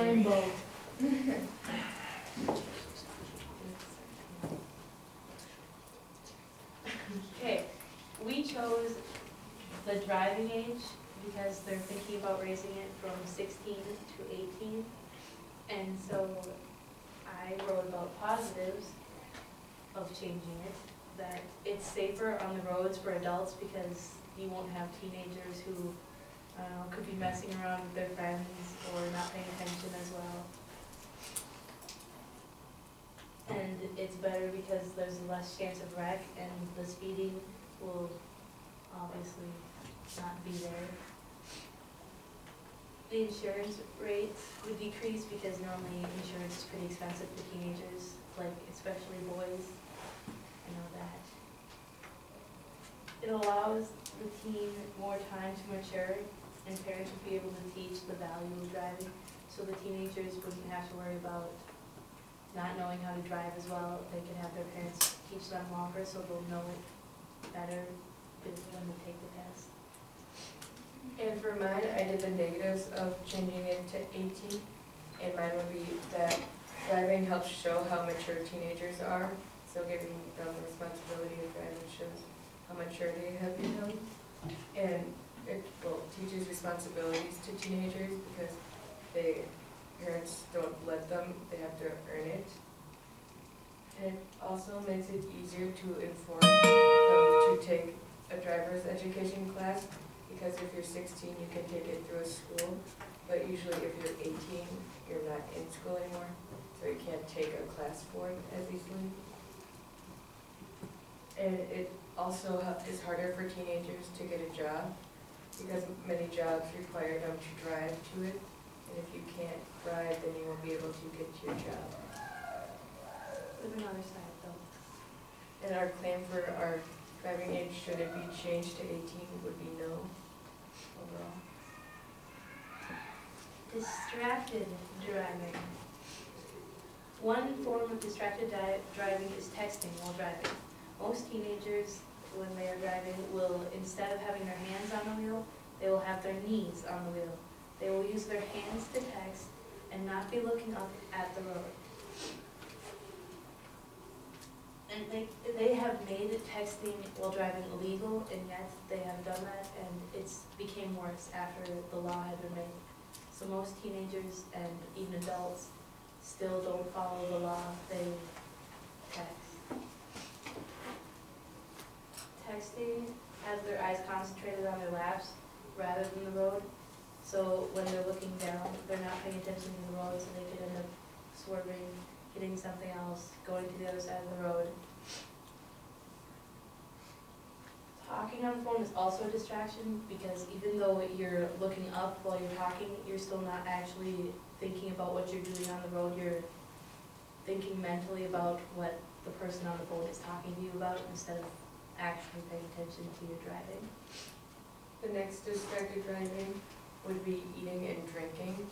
Rainbow. Okay, we chose the driving age because they're thinking about raising it from 16 to 18. And so I wrote about positives of changing it, that it's safer on the roads for adults because you won't have teenagers who could be messing around with their friends or not paying attention as well. And it's better because there's less chance of wreck and the speeding will obviously not be there. The insurance rates would decrease because normally insurance is pretty expensive for teenagers, like especially boys. I know that. It allows the teen more time to mature, and parents would be able to teach the value of driving, so the teenagers wouldn't have to worry about not knowing how to drive as well. They can have their parents teach them longer, so they'll know it better when they take the test. And for mine, I did the negatives of changing it to 18, and mine would be that driving helps show how mature teenagers are, so giving them the responsibility of driving shows how mature they have become. And it teaches responsibilities to teenagers because parents don't let them, they have to earn it. And it also makes it easier to inform them to take a driver's education class, because if you're 16 you can take it through a school, but usually if you're 18 you're not in school anymore, so you can't take a class for it as easily. And it also is harder for teenagers to get a job because many jobs require them to drive to it, and if you can't drive then you won't be able to get to your job. There's another side though. And our claim for our driving age, should it be changed to 18, would be no overall. Distracted driving. One form of distracted driving is texting while driving. Most teenagers, when they are driving, will, instead of having their hands on the wheel, they will have their knees on the wheel. They will use their hands to text and not be looking up at the road. And they have made texting while driving illegal, and yet they have done that, and it's became worse after the law had been made. So most teenagers and even adults still don't follow the law, they text. Texting has their eyes concentrated on their laps rather than the road, so when they're looking down, they're not paying attention to the road, so they could end up swerving, hitting something else, going to the other side of the road. Talking on the phone is also a distraction because even though you're looking up while you're talking, you're still not actually thinking about what you're doing on the road. You're thinking mentally about what the person on the phone is talking to you about instead of actually paying attention to your driving. The next distracted driving would be eating and drinking,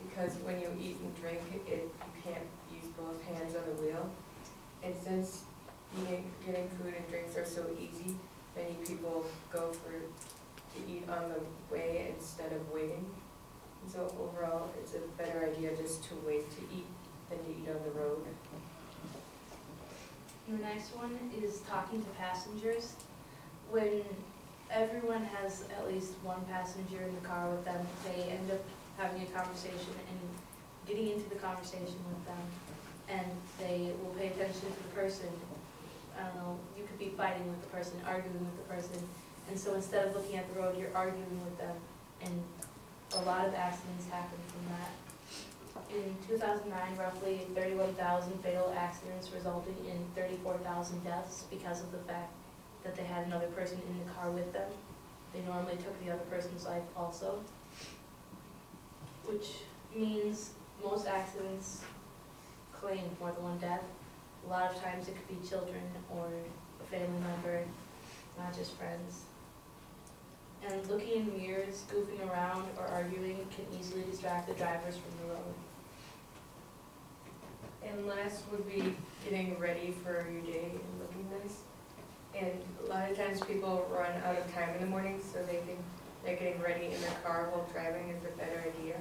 because when you eat and drink, you can't use both hands on the wheel. And since getting food and drinks are so easy, many people go to eat on the way instead of waiting. And so overall, it's a better idea just to wait to eat than to eat on the road. The next one is talking to passengers. When everyone has at least one passenger in the car with them, they end up having a conversation and getting into the conversation with them, and they will pay attention to the person. I don't know, you could be fighting with the person, arguing with the person, and so instead of looking at the road, you're arguing with them, and a lot of accidents happen from that. In 2009, roughly 31,000 fatal accidents resulting in 34,000 deaths because of the fact that they had another person in the car with them. They normally took the other person's life also, which means most accidents claim more than one death. A lot of times it could be children or a family member, not just friends. And looking in mirrors, goofing around, or arguing can easily distract the drivers from the road. And last would be getting ready for your day and looking nice. And a lot of times people run out of time in the morning, so they think that getting ready in their car while driving is a better idea.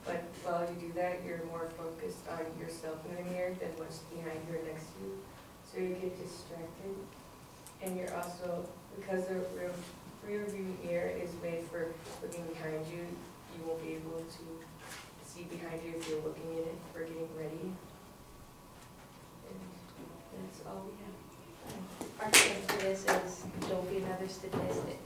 But a while you do that, you're more focused on yourself in the mirror than what's behind you or next to you. So you get distracted. And you're also, because the rear view mirror is made for looking behind you, you won't be able to see behind you if you're looking in it for getting ready. And that's all we have. Our answer for this is, don't be another statistic.